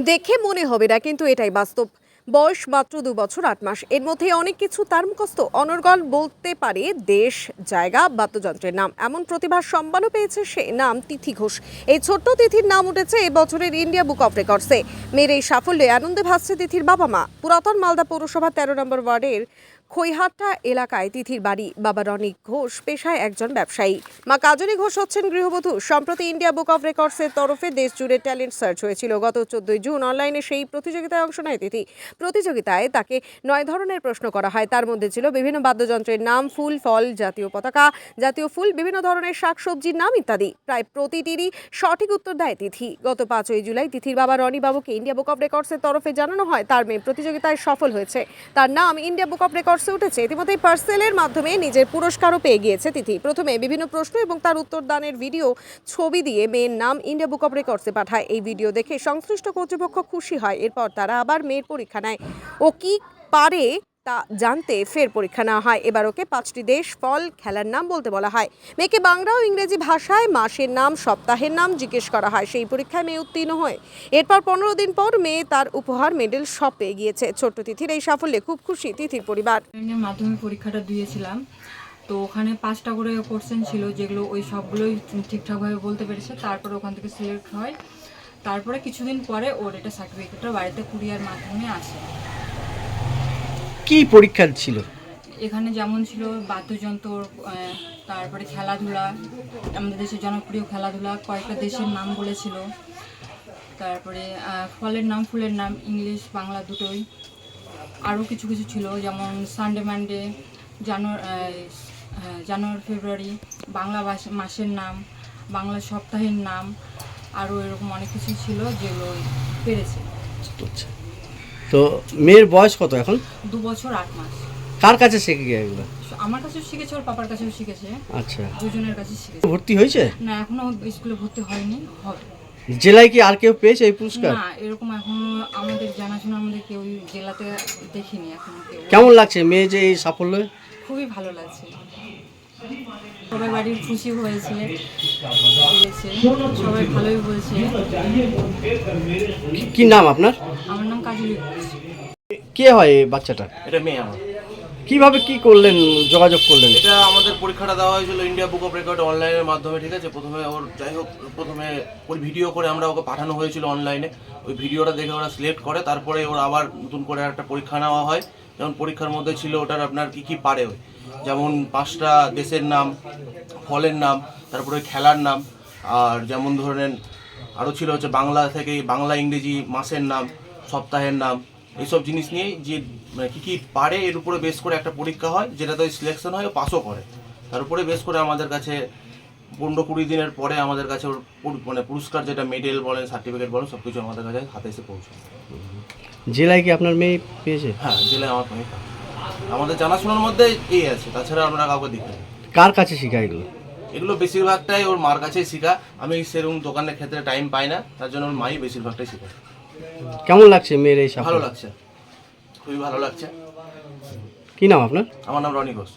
দেখে মনে হবে না, কিন্তু এটাই বাস্তব। বয়স মাত্র 2 বছর 8 মাস। এর মধ্যে অনেক কিছু তার মুখস্থ। অনর্গল বলতে পারে দেশ, জায়গা, বাদ্যযন্ত্রের নাম। এমন প্রতিভার সম্মানও পেয়েছে সে। নাম তিথি ঘোষ। এই ছোট্ট তিথির নাম উঠেছে এই বছরের ইন্ডিয়া বুক অফ রেকর্ডসে। মেয়ের এই সাফল্যে আনন্দে ভাসছে তিথির বাবা মা। পুরাতন মালদা পৌরসভা 13 নম্বর ওয়ার্ডের খৈহাট্টা এলাকায় তিথির বাড়ি। বাবা রনিক ঘোষ পেশায় একজন ব্যবসায়ী, মা কাজনী ঘোষ হচ্ছেন গৃহবধূ। সম্প্রতি ইন্ডিয়া বুক অফ রেকর্ডসের তরফে দেশ জুড়ে ট্যালেন্ট সার্চ হয়েছিল। গত 14 জুন অনলাইনে সেই প্রতিযোগিতায় অংশ নেয় তিথি। প্রতিযোগিতায় তাকে 9 ধরনের প্রশ্ন করা হয়। তার মধ্যে ছিল বিভিন্ন বাদ্যযন্ত্রের নাম, ফুল, ফল, জাতীয় পতাকা, জাতীয় ফুল, বিভিন্ন ধরনের শাকসবজির নাম ইত্যাদি। প্রায় প্রতিটিরই সঠিক উত্তর দেয় তিথি। গত 5ই জুলাই তিথির বাবা রনি বাবুকে ইন্ডিয়া বুক অফ রেকর্ডসের তরফে জানানো হয় তার মেয়ে প্রতিযোগিতায় সফল হয়েছে, তার নাম ইন্ডিয়া বুক অফ রেকর্ডসে উঠেছে। ইতিমধ্যে পার্সেলের মাধ্যমে নিজের পুরস্কারও পেয়ে গিয়েছে তিথি। প্রথমে বিভিন্ন প্রশ্ন এবং তার উত্তর দানের ভিডিও ছবি দিয়ে মেয়ের নাম ইন্ডিয়া বুক অফ রেকর্ডসে পাঠায়। এই ভিডিও দেখে সংশ্লিষ্ট কর্তৃপক্ষ খুশি হয়। এরপর তারা আবার মেয়ের পরীক্ষা নেয়। ও কি পারে তা জানতে ফের পরীক্ষা নেওয়া হয়। এবার ওকে 5টি দেশ, ফল, খেলার নাম বলতে বলা হয়। মেয়েকে বাংলা ও ইংরেজি ভাষায় মাসের নাম, সপ্তাহের নাম জিজ্ঞেস করা হয়। সেই পরীক্ষায় মেয়ে উত্তীর্ণ হয়। এরপর 15 দিন পর মেয়ে তার উপহার মেডেল সব পেয়ে গিয়েছে। ছোট্ট তিথির এই সাফল্যে খুব খুশি তিথির পরিবার। মাধ্যমিক পরীক্ষাটা দিয়েছিলাম, তো ওখানে 5টা করে কোশ্চেন ছিল, যেগুলো ওই সবগুলোই ঠিকঠাকভাবে বলতে পেরেছে। তারপরে ওখান থেকে সিলেক্ট হয়। তারপরে কিছুদিন পরে ওর এটা সার্টিফিকেটটা বাড়িতে কুরিয়ার মাধ্যমে আসে। কি পরীক্ষা ছিল এখানে? যেমন ছিল বাদ্যযন্ত্র, তারপরে খেলাধুলা, আমাদের দেশের জনপ্রিয় খেলাধুলা, কয়েকটা দেশের নাম বলেছিল। তারপরে ফলের নাম, ফুলের নাম, ইংলিশ বাংলা দুটোই। আরও কিছু কিছু ছিল, যেমন সানডে মানডে, জানুয়ারি ফেব্রুয়ারি, বাংলা মাসের নাম, বাংলা সপ্তাহের নাম, আরও এরকম অনেক কিছু ছিল যেগুলো পেরেছে। তো মেয়ের বয়স কত এখন? 2 বছর 8 মাস। কার কাছে শিখে গিয়ে এগুলো? আমার কাছেও শিখেছে, ওর পাপার কাছেও শিখেছে। আচ্ছা, দুজনের কাছে শিখেছে। ভর্তি হয়েছে? না, এখনো স্কুলে ভর্তি হয়নি, হবে। জেলায় কি আর কেউ পেয়েছে এই পুরস্কার? না, এরকম এখনো আমাদের জানাশোনা আমাদের কেউ জেলাতে দেখিনি এখনো কেউ। কেমন লাগছে মেয়ে যে এই সাফল্য? খুবই ভালো লাগছে, সবাই বাড়ির খুশি হয়েছে, সবাই ভালোই বলছে। কি নাম আপনার? আমার নাম কাজলী ঘোষ। কে হয় এই বাচ্চাটা? এটা মেয়ে আমার। কিভাবে কি করলেন, যোগাযোগ করলেন? এটা আমাদের পরীক্ষাটা দেওয়া হয়েছিল ইন্ডিয়া বুক অফ রেকর্ড অনলাইনের মাধ্যমে, ঠিক আছে। প্রথমে ওর যাই হোক, প্রথমে ওই ভিডিও করে আমরা ওকে পাঠানো হয়েছিল অনলাইনে। ওই ভিডিওটা দেখে ওরা সিলেক্ট করে, তারপরে ওর আবার নতুন করে একটা পরীক্ষা নেওয়া হয়। যেমন পরীক্ষার মধ্যে ছিল ওটার আপনার কী কী পারে, যেমন 5টা দেশের নাম, ফলের নাম, তারপরে খেলার নাম, আর যেমন ধরেন আরও ছিল হচ্ছে বাংলা থেকে বাংলা ইংরেজি মাসের নাম, সপ্তাহের নাম, এইসব জিনিস নিয়েই যে মানে কী কী পারে এর উপরে বেস করে একটা পরীক্ষা হয়, যেটাতে সিলেকশন হয় ও পাসও করে। তার উপরে বেস করে আমাদের কাছে 15-20 দিনের পরে আমাদের কাছে ওর মানে পুরস্কার, যেটা মেডেল বলেন, সার্টিফিকেট বলেন, সব কিছু আমাদের কাছে হাতে এসে পৌঁছায়। জেলায় কি আপনার মেয়ে পেয়েছে? হ্যাঁ, জেলায় আমার মেয়ে আমাদের জানাশোনার মধ্যে এই আছে, তাছাড়া আমরা কাউকে দেখি। কার কাছে শেখা এগুলো? এগুলো বেশিরভাগটাই ওর মার কাছেই শেখা। আমি সেরকম দোকানের ক্ষেত্রে টাইম পাই না, তার জন্য ওর মাই বেশিরভাগটাই শেখায়। কেমন লাগছে মেয়ের এই সাফল্য? ভালো লাগছে, খুবই ভালো লাগছে। কি নাম আপনার? আমার নাম রনি ঘোষ।